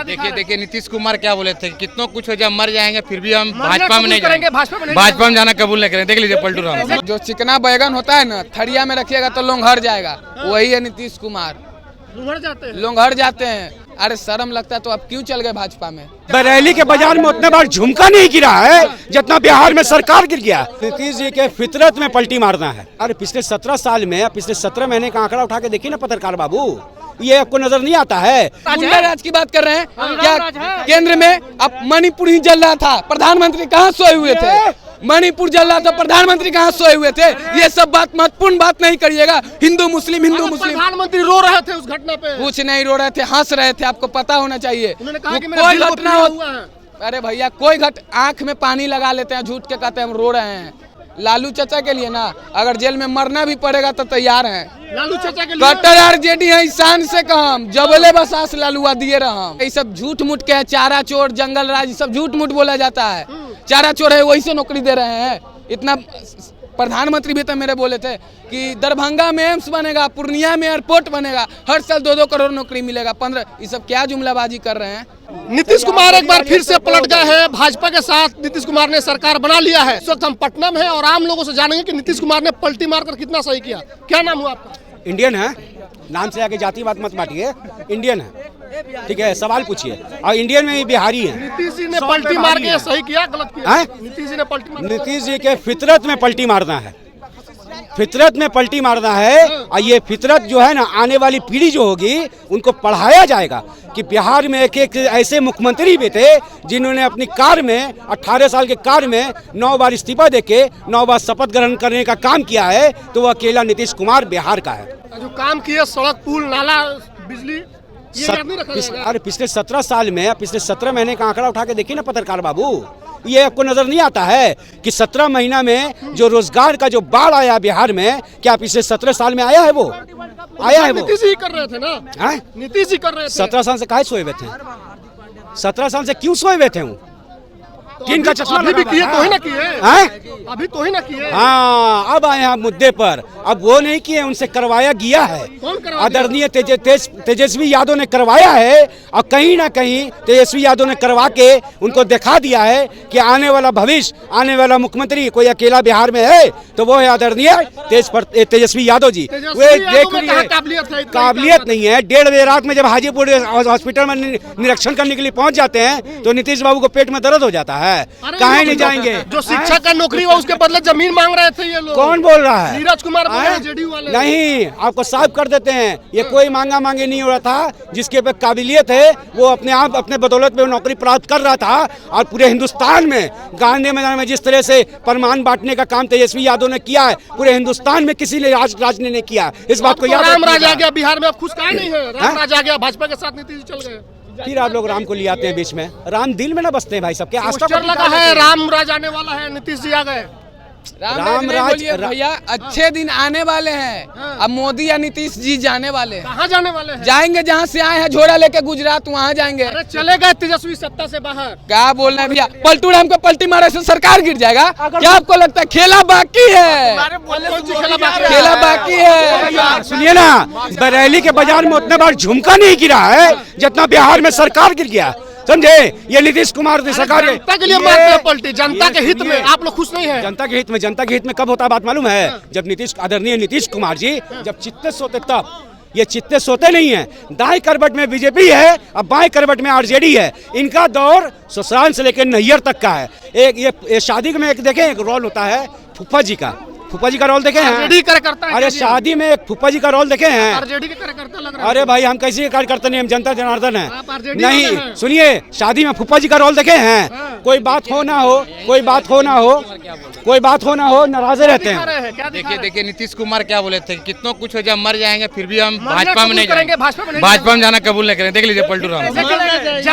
देखिए नीतीश कुमार क्या बोले थे, कितनों कुछ हो जाए मर जाएंगे फिर भी हम भाजपा में नहीं जाएंगे, भाजपा में जाना कबूल नहीं करेंगे। देख लीजिए पलटू राम। जो चिकना बैगन होता है ना, थरिया में रखिएगा तो लोंघर जाएगा, वही है नीतीश कुमार। लोंघर जाते हैं। अरे शर्म लगता है तो अब क्यों चल गए भाजपा में? बरेली के बाजार में उतने बार झुमका नहीं गिरा है जितना बिहार में सरकार गिर गया। नीतीश जी के फितरत में पलटी मारना है। अरे पिछले 17 साल में, पिछले 17 महीने का आंकड़ा उठा के देखिए ना पत्रकार बाबू, ये आपको नजर नहीं आता है? गुंडा राज की बात कर रहे हैं क्या? केंद्र में अब मणिपुर ही जल रहा था, प्रधानमंत्री कहाँ सोए हुए थे? मणिपुर जल रहा था, प्रधानमंत्री कहाँ सोए हुए थे? ये सब बात महत्वपूर्ण बात नहीं करिएगा। हिंदू मुस्लिम प्रधानमंत्री रो रहे थे उस घटना पे। कुछ नहीं रो रहे थे, हंस रहे थे। आपको पता होना चाहिए। उन्होंने कहा कि कोई घटना हुआ है। अरे भैया कोई आंख में पानी लगा लेते हैं, झूठ के कहते हैं हम रो रहे हैं। लालू चाचा के लिए ना, अगर जेल में मरना भी पड़ेगा तो तैयार हैं। लालू चाचा के लिए कट्टर आरजेडी है, ईशान से कम जबले बसास लालूआ दिए रहा। ये सब झूठ मूठ के है, चारा चोर जंगल राज सब झूठ मूठ बोला जाता है। चारा चोर है वही से नौकरी दे रहे हैं। इतना प्रधानमंत्री भी तो मेरे बोले थे कि दरभंगा में एम्स बनेगा, पूर्णिया में एयरपोर्ट बनेगा, हर साल 2-2 करोड़ नौकरी मिलेगा। 15 ये सब क्या जुमलाबाजी कर रहे हैं? नीतीश कुमार एक बार फिर से पलट गए हैं। भाजपा के साथ नीतीश कुमार ने सरकार बना लिया है। इस वक्त हम पटना में हैं और आम लोगों से जानेंगे कि नीतीश कुमार ने पलटी मारकर कितना सही किया। क्या नाम हुआ आपका? इंडियन है, नाम से आके जातिवाद मत बांटिए। इंडियन है, ठीक है, सवाल पूछिए। और इंडियन में ही बिहारी है। नीतीश जी ने पलटी मार के सही किया गलत किया? नीतीश जी ने पलटी, नीतीश जी के फितरत में पलटी मारना है। फितरत में पलटी मारना है। और ये फितरत जो है ना, आने वाली पीढ़ी जो होगी उनको पढ़ाया जाएगा कि बिहार में एक ऐसे मुख्यमंत्री भी थे जिन्होंने अपनी कार में 18 साल के कार में 9 बार इस्तीफा देके 9 बार शपथ ग्रहण करने का काम किया है, तो वह अकेला नीतीश कुमार बिहार का है। जो काम किया, सड़क पुल नाला बिजली, अरे पिछले 17 साल में, पिछले 17 महीने का आंकड़ा उठा के देखिए ना पत्रकार बाबू, ये आपको नजर नहीं आता है कि 17 महीना में जो रोजगार का जो बाढ़ आया बिहार में, क्या पिछले 17 साल में आया है? वो आया है? वो नीतीश जी कर रहे थे ना। नीतीश जी कर रहे थे। 17 साल से काहे सोए हुए थे? 17 साल से क्यों सोए हुए थे? किन का चश्मा अभी भी किए तो ही ना किए हैं? अभी तो ही ना किए। हाँ, अब आए हैं मुद्दे पर। अब वो नहीं किए, उनसे करवाया गया है। कौन करवाया? आदरणीय तेजस्वी यादव ने करवाया है। और कहीं ना कहीं तेजस्वी यादव ने करवा के उनको दिखा दिया है कि आने वाला भविष्य, आने वाला मुख्यमंत्री कोई अकेला बिहार में है तो वो है आदरणीय तेजस्वी यादव जी। वे देख लीजिए, काबिलियत नहीं है। 1:30 बजे रात में जब हाजीपुर हॉस्पिटल में निरीक्षण करने के लिए पहुंच जाते हैं तो नीतीश बाबू को पेट में दर्द हो जाता है। कहीं नहीं जाएंगे। जो शिक्षक का नौकरी हुआ उसके बदले जमीन मांग रहे थे ये लोग। कौन बोल रहा है? नीरज कुमार जेडीयू वाले। नहीं, आपको साफ कर देते हैं, ये कोई मांगा मांगे नहीं हो रहा था। जिसके पे काबिलियत है वो अपने आप अपने बदौलत में नौकरी प्राप्त कर रहा था। और पूरे हिंदुस्तान में, गांधी मैदान में जिस तरह से परमान बांटने का काम तेजस्वी यादव ने किया है, पूरे हिंदुस्तान में किसी ने राज ने नहीं किया। इस बात को याद रखिएगा। राम राज आ गया बिहार में, अब खुश काहे नहीं है? राम राज आ गया, भाजपा के साथ नीतीश चल गए। फिर आप लोग राम को ले आते हैं बीच में। राम दिल में ना बसते हैं भाई, सबके आस्था लगा है। राम राज आने वाला है, नीतीश जी आ गए। राम राज भैया अच्छे दिन आने वाले हैं। अब मोदी या नीतीश जी जाने वाले हैं। कहाँ जाने वाले हैं? जाएंगे जहाँ से आए हैं, झोला लेके गुजरात, वहाँ जाएंगे। अरे चले गए तेजस्वी सत्ता से बाहर। क्या बोल रहे हैं भैया? पलटू राम को पलटी मारे से सरकार गिर जाएगा? क्या आपको लगता है? खेला बाकी है, खेला बाकी है। सुनिए ना, बरेली के बाजार में उतने बार झुमका नहीं गिरा है जितना बिहार में सरकार गिर गया। समझे? ये नीतीश कुमार की सरकार जनता के लिए मारते हैं पलटी, जनता के हित में। आप लोग खुश नहीं है? जनता के हित में कब होता है बात मालूम है? जब आदरणीय नीतीश कुमार जी जब चित्ते सोते तब। ये चित्ते सोते नहीं है। दाएं करवट में बीजेपी है और बाएं करवट में आरजेडी है। इनका दौर ससुराल से लेकर नैयर तक का है। ये शादी में एक देखें, एक रोल होता है फूफा जी का। फूफा जी का रोल देखे हैं? अरे शादी में एक फूफा जी का रोल देखे हैं? आरजेडी के कार्यकर्ता लग रहा है। अरे भाई हम कैसे कार्यकर्ता नहीं, हम जनता जनार्दन है। नहीं सुनिए, शादी में फूफा जी का रोल देखे हैं? कोई बात हो ना हो, कोई बात हो ना हो, कोई बात हो ना हो, नाराज रहते हैं। देखिए नीतीश कुमार क्या बोले थे, कितनों कुछ हो जाए मर जाएंगे फिर भी हम भाजपा में नहीं जाएंगे, भाजपा में जाना कबूल नहीं करेंगे। देख लीजिए पलटू राम।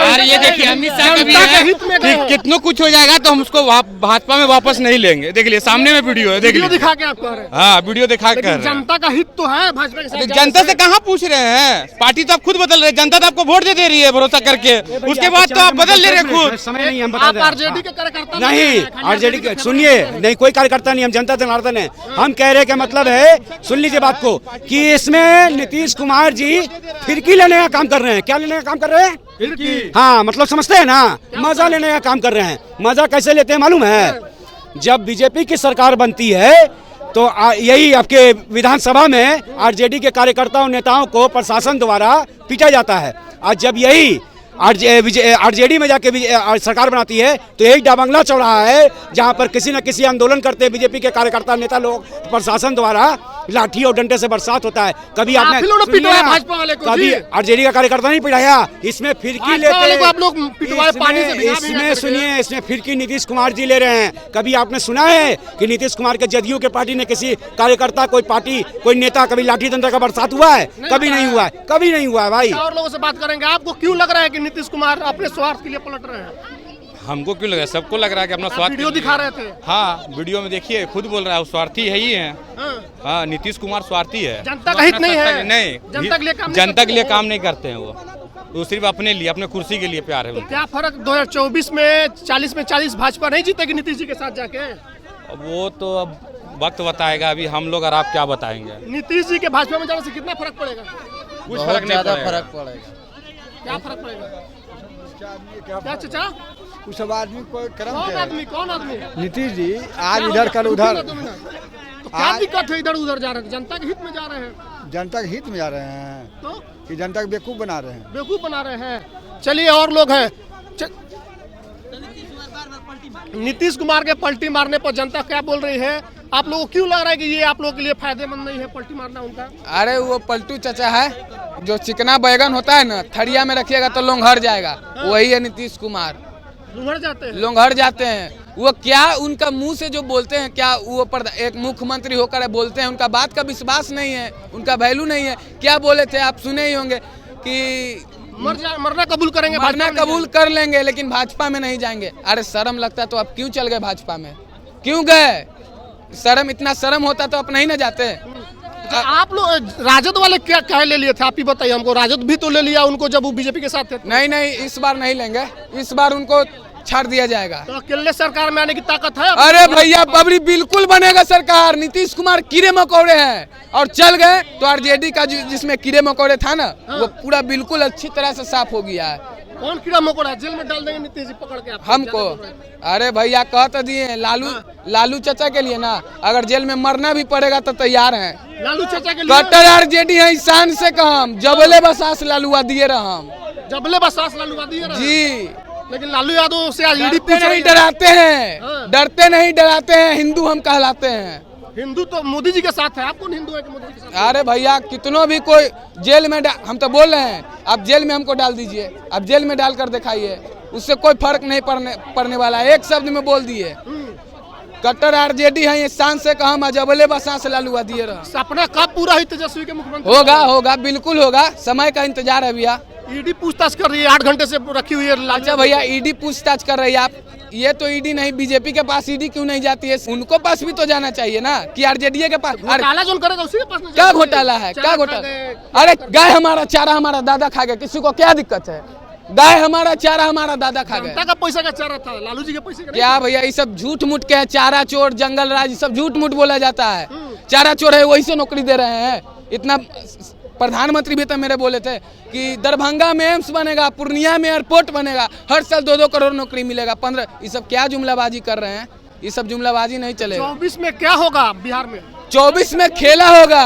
और ये देखिए अमित शाह का भी है, कितनों कुछ हो जाएगा तो हम उसको भाजपा में वापस नहीं लेंगे। देख लीजिए सामने में वीडियो है, देख लीजिए। दिखा के आप कह रहे हैं, हाँ वीडियो दिखा के लेकिन जनता का हित तो है भाजपा के साथ जाने जनता से कहाँ पूछ रहे हैं? पार्टी तो आप खुद बदल रहे हैं, जनता तो आपको वोट दे रही है भरोसा करके, उसके बाद तो आप बदल ले रहे हैं खुद। समय नहीं, हम आप बता दें। आरजेडी के कार्यकर्ता नहीं, आरजेडी के सुनिए, नहीं कोई कार्यकर्ता नहीं, हम जनता जनार्दन है। हम कह रहे कि मतलब है, सुन लीजिए बात को, कि इसमें नीतीश कुमार जी फिरकी लेने का काम कर रहे हैं। क्या लेने का काम कर रहे हैं? फिरकी। हाँ, मतलब समझते हैं ना, मजा लेने का काम कर रहे हैं। मजा कैसे लेते हैं मालूम है? जब बीजेपी की सरकार बनती है तो यही आपके विधानसभा में आरजेडी के कार्यकर्ताओं नेताओं को प्रशासन द्वारा पीटा जाता है। आज जब यही आरजेडी में जाके सरकार बनाती है तो यही डाबंगला चौराहा है जहां पर किसी न किसी आंदोलन करते बीजेपी के कार्यकर्ता नेता लोग, प्रशासन द्वारा लाठी और डंडे से बरसात होता है। कभी आपने पिटवाया भाजपा वाले को? कभी आरजेडी का कार्यकर्ता नहीं पिटाया, इसमें फिरकी लेते आप लोग पिटवाए पानी से। इसमें सुनिए, इसमें फिरकी नीतीश कुमार जी ले रहे हैं। कभी आपने सुना है कि नीतीश कुमार के जदयू के पार्टी ने किसी कार्यकर्ता, कोई पार्टी, कोई नेता कभी लाठी डंडा का बरसात हुआ है? कभी नहीं हुआ है, कभी नहीं हुआ है भाई। और लोगों से बात करेंगे, आपको क्यों लग रहा है कि नीतीश कुमार अपने स्वार्थ के लिए पलट रहे हैं? हमको क्यों लगा, सबको लग रहा है कि अपना स्वार्थ। वीडियो दिखा रहे थे। हाँ, वीडियो में देखिए, खुद बोल रहा है, वो स्वार्थी है ही है। हाँ, नीतीश कुमार स्वार्थी है। जनता का हित नहीं है? नहीं, जनता के लिए काम नहीं करते हैं वो सिर्फ अपने लिए, अपने कुर्सी के लिए प्यार है उनको। क्या फर्क 2024 में 40 में 40 भाजपा नहीं जीतेगी नीतीश जी के साथ जाके? वो तो अब वक्त बताएगा, अभी हम लोग और आप क्या बताएंगे। नीतीश जी के भाजपा में जाने से कितना फर्क पड़ेगा? कुछ फर्क नहीं पड़ेगा। क्या फर्क पड़ेगा? क्या चाचा? उस सब आदमी कोई कर्म कौन आदमी? नीतीश जी आज इधर कल उधर। तो क्या दिक्कत है, इधर उधर जा रहे हैं? जनता के हित में जा रहे हैं। जनता के हित में जा रहे हैं तो कि जनता को बेवकूफ बना रहे हैं। बेवकूफ बना रहे हैं। चलिए, और लोग हैं। नीतीश कुमार के पलटी मारने पर जनता क्या बोल रही है? आप लोगों को क्यों लग रहा है कि ये आप लोगों के लिए फायदेमंद नहीं है पलटी मारना उनका? अरे वो पलटू चाचा है, जो चिकना बैगन होता है ना, थड़िया में रखिएगा तो लोंघर जाएगा, वही है नीतीश कुमार। लोंघर जाते हैं। वो क्या उनका मुंह से जो बोलते हैं, क्या वो एक मुख्यमंत्री होकर बोलते हैं, उनका बात का विश्वास नहीं है, उनका वैल्यू नहीं है। क्या बोले थे आप सुने ही होंगे कि मरना कबूल करेंगे, मरना कबूल कर लेंगे लेकिन भाजपा में नहीं जाएंगे। अरे शर्म लगता है तो आप क्यों चल गए भाजपा में? क्यों गए? शर्म, इतना शर्म होता तो आप नहीं ना जाते। आप लोग राजद वाले क्या कह ले लिए थे? आप ही बताइए हमको। राजद भी तो ले लिया उनको जब वो बीजेपी के साथ थे। नहीं, इस बार नहीं लेंगे, इस बार उनको छाड़ दिया जाएगा। तो अकेले सरकार में आने की ताकत है? अरे भैया, बबरी बिल्कुल बनेगा सरकार। नीतीश कुमार कीड़े मकोड़े हैं और चल गए तो आरजेडी का जिसमें कीड़े मकोड़े था ना, वो पूरा बिल्कुल अच्छी तरह से साफ हो गया है। कौन कीड़ा मकोड़ा है? जेल में डाल देंगे नीतीश जी पकड़ के आप हमको? अरे भैया, कह तो दिए लालू चाचा के लिए ना, अगर जेल में मरना भी पड़ेगा तो तैयार हैं। लालू चाचा के लिए कट्टर आरजेडी है, शान से कम, जबले बसास लालूआ दिए रहा हम। जबले बसास लालूआ दिए रहा जी। लेकिन लालू यादव से आज ईडी पूछ नहीं, डराते हैं, डरते नहीं, डराते हैं। हिंदू हम कहलाते हैं। हिंदू तो मोदी जी के साथ है, आप कौन हिंदू है कि मोदी जी के साथ? अरे भैया, कितनों भी कोई जेल में हम तो बोल रहे हैं, आप जेल में हमको डाल दीजिए, आप जेल में डालकर दिखाइए, उससे कोई फर्क नहीं पड़ने वाला है। एक शब्द में बोल दिए, कट्टर आरजेडी है, ये शान से कहा, जबले बसास लालूआ दिए रहा। सपना कब पूरा हुई तेजस्वी के मुख्यमंत्री? होगा, बिल्कुल होगा, समय का इंतजार है भैया। ईडी पूछताछ कर रही है, 8 घंटे से रखी हुई है। अच्छा भैया, ईडी पूछताछ कर रही है, आप ये तो ईडी नहीं, बीजेपी के पास ईडी क्यों नहीं जाती है? उनको पास भी तो जाना चाहिए ना, कि आरजेडी के पास। घोटाला जो करेगा उसी के पास नहीं। क्या घोटाला है? क्या घोटाला? अरे गाय हमारा चारा हमारा दादा खा गए, किसी को क्या दिक्कत है? गाय हमारा चारा हमारा दादा खा गए। जनता का पैसा का चारा था, लालू जी के पैसे का क्या भैया? ये सब झूठ मूठ के, चारा चोर, जंगल राज, सब झूठ मूठ बोला जाता है। चारा चोर है, वही से नौकरी दे रहे हैं। इतना प्रधानमंत्री भी तो मेरे बोले थे कि दरभंगा में एम्स बनेगा, पूर्णिया में एयरपोर्ट बनेगा, हर साल 2-2 करोड़ नौकरी मिलेगा। 15, ये सब क्या जुमलाबाजी कर रहे हैं? ये सब जुमलाबाजी नहीं चलेगा। 24 में क्या होगा बिहार में? 24 में खेला होगा,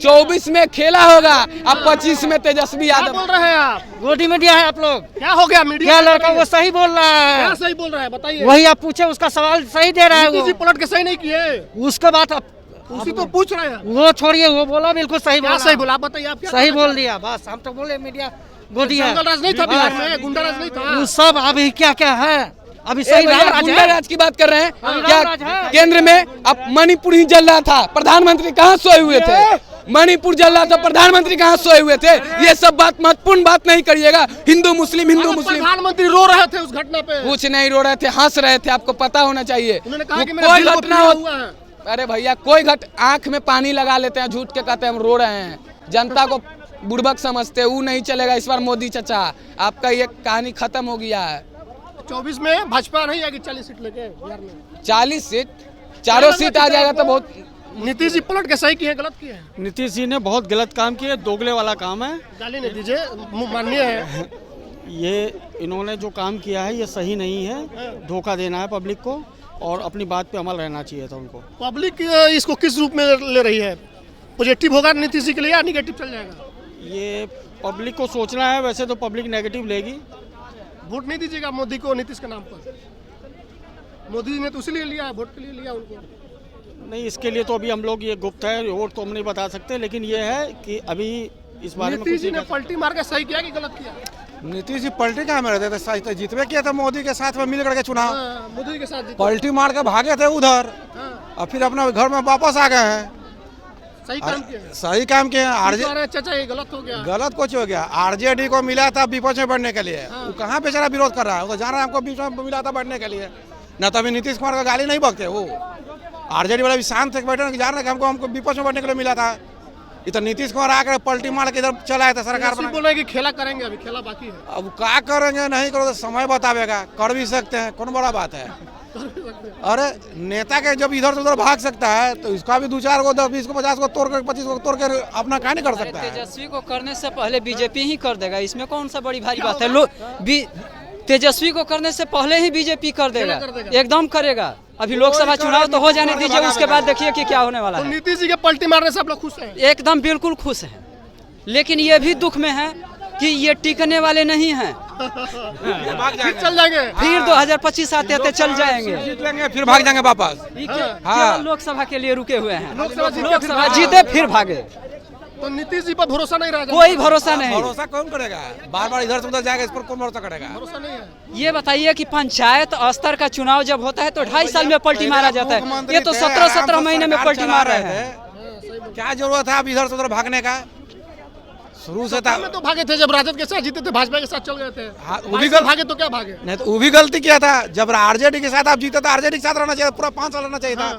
24 में खेला होगा। अब 25 में तेजस्वी यादव। बोल रहे हैं आप? गोदी मीडिया है आप लोग। क्या हो गया मीडिया? क्या लड़का वो सही बोल रहा है? क्या सही बोल रहा है बताइए? वही आप पूछे, उसका सवाल सही दे रहा है वो। पलट के सही नहीं किए, उसके बाद आप उसी तो पूछ रहे हैं। वो छोड़िए, वो बोला बिल्कुल सही बोला। सही बोला? आप बताइए, आप क्या सही बोल दिया? बस हम तो बोले मीडिया गोदी है। जंगल राज नहीं था बिहार में, गुंडा राज नहीं था। वो सब अभी क्या क्या है? अभी सही गुंडा राज की बात कर रहे हैं क्या? केंद्र में अब मणिपुर ही जल रहा था, प्रधानमंत्री कहाँ सोए हुए थे? मणिपुर जल रहा था, प्रधानमंत्री कहाँ सोए हुए थे? ये सब बात महत्वपूर्ण बात नहीं करिएगा। हिंदू मुस्लिम प्रधानमंत्री रो रहे थे उस घटना पे। कुछ नहीं रो रहे थे, हंस रहे थे, आपको पता होना चाहिए। उन्होंने कहा कि कोई घटना हो, अरे भैया कोई आंख में पानी लगा लेते हैं, झूठ के कहते हैं हम रो रहे हैं, जनता को बुड़बक समझते हैं, वो नहीं चलेगा इस बार। मोदी चाचा आपका ये कहानी खत्म हो गया है। 24 में भाजपा नहीं आएगी 40 सीट लेके बिहार में। 40 सीट, चारों सीट आ जाएगा तो बहुत। नीतीश जी पलट के सही किए गलत किए हैं? नीतीश जी ने बहुत गलत काम किया, दोगले वाला काम है। गाली नहीं दीजिए, माननीय है। ये इन्होंने जो काम किया है ये सही नहीं है, धोखा देना है पब्लिक को और अपनी बात पे अमल रहना चाहिए था उनको। पब्लिक इसको किस रूप में ले रही है? पॉजिटिव होगा नीतीश जी के लिए या निगेटिव चल जाएगा? ये पब्लिक को सोचना है, वैसे तो पब्लिक नेगेटिव लेगी। वोट नहीं दीजिएगा मोदी को नीतीश के नाम पर? मोदी जी ने तो इसलिए लिया, वोट के लिए लिया उनको। नहीं, इसके लिए तो अभी हम लोग ये गुप्त है, वोट तो हम नहीं बता सकते, लेकिन ये है कि अभी इस बारे में नीतीश जी ने पलटी मार के सही किया कि गलत किया? नीतीश जी पलटी कहाँ में रहते थे, सही तो जितवे किया था मोदी के साथ में मिल करके चुनाव। मोदी के साथ जीते। पलटी मार के भागे थे उधर और फिर अपने घर में वापस आ गए हैं। सही काम किया, सही काम किए। चाचा ये गलत हो गया। गलत कुछ हो गया। आरजेडी को मिला था विपक्ष में बढ़ने के लिए, वो कहाँ बेचारा विरोध कर रहा है? वो तो जान रहा है हमको बीच में मिला था बढ़ने के लिए। न तो अभी नीतीश कुमार का गाली नहीं बकते, वो आरजेडी वाला भी शांत थे, बैठे जान रहे कि हमको विपक्ष में बढ़ने के लिए मिला था। ये तो नीतीश कुमार आकर पलटी मार के इधर चला था सरकार बना। बोल रहे कि खेला करेंगे, अभी खेला बाकी है। अब क्या करेंगे नहीं करो तो समय बतावेगा। कर भी सकते हैं, कौन बड़ा बात है। अरे नेता के जब इधर से उधर भाग सकता है तो इसका भी 2-4 को 10-20 को 50 को तोड़ कर 25 को तोड़ कर अपना क्या नहीं कर सकता है। तेजस्वी को करने से पहले बीजेपी ही कर देगा, इसमें कौन सा बड़ी भारी बात है। तेजस्वी को करने से पहले ही बीजेपी कर देगा, एकदम करेगा। अभी लोकसभा चुनाव तो हो जाने दीजिए, उसके बाद देखिए कि क्या होने वाला है। नीतीश जी के पलटी मारने से आप लोग खुश हैं? एकदम बिल्कुल खुश हैं, लेकिन ये भी दुख में है कि ये टिकने वाले नहीं हैं। फिर चल जाएंगे, फिर 2025 आते चल जाएंगे, जीत लेंगे फिर भाग जाएंगे वापस। केवल लोकसभा के लिए रुके हुए हैं। लोकसभा जीते फिर भागे, तो नीतीश जी पर भरोसा नहीं रहा? कोई भरोसा नहीं। भरोसा कौन करेगा? बार बार इधर से उधर जाएगा, इस पर कौन भरोसा करेगा? भरोसा नहीं है। ये बताइए कि पंचायत स्तर का चुनाव जब होता है तो 2.5 साल में पलटी मारा जाता है, ये तो 17 महीने में पलटी मार रहे हैं। क्या जरूरत है अब इधर से उधर भागने का? शुरू से था तो भागे थे, जब राजद के साथ जीते थे, भाजपा के साथ चल गए थे। वो भी भागे तो क्या भागे? नहीं तो वो भी गलती किया था। जब आरजेडी के साथ आप जीते तो आरजेडी के साथ रहना चाहिए, पूरा 5 साल रहना चाहिए था।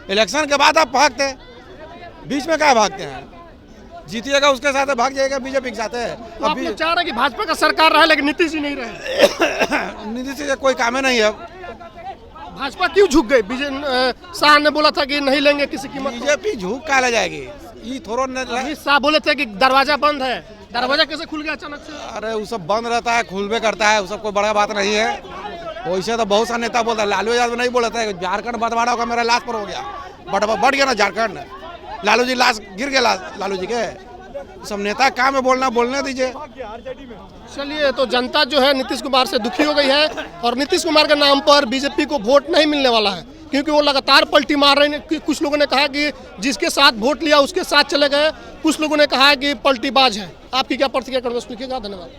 इलेक्शन के बाद आप भागते, बीच में क्या भागते हैं? जीतिएगा उसके साथ भाग जाएगा, बीजेपी के साथ है। तो आप लोग चाह रहे हैं कि भाजपा का सरकार रहे लेकिन नीतीश जी नहीं रहे? नीतीश जी कोई काम नहीं है। भाजपा क्यों झुक गई? शाह ने बोला था कि नहीं लेंगे किसी कीमत। बीजेपी झुक काला जाएगी, ये थोड़ा अमित शाह बोले थे कि दरवाजा बंद है, दरवाजा कैसे खुल गया अचानक से? अरे वो सब बंद रहता है, खुलबे करता है, वो सब कोई बड़ा बात नहीं है। वैसे तो बहुत सा नेता बोलता है, लालू यादव नहीं बोलता है झारखंड बंटवारा होगा, मेरा लाश पर हो गया, बढ़ गया ना झारखंड। लालू जी लाश गिर गया, लालू जी के। सब नेता काम है बोलने दीजिए। चलिए, तो जनता जो है नीतीश कुमार से दुखी हो गई है और नीतीश कुमार के नाम पर बीजेपी को वोट नहीं मिलने वाला है, क्योंकि वो लगातार पलटी मार रहे हैं। कुछ लोगों ने कहा कि जिसके साथ वोट लिया उसके साथ चले गए, कुछ लोगों ने कहा कि पलटीबाज है। आपकी क्या प्रतिक्रिया कर दो, धन्यवाद।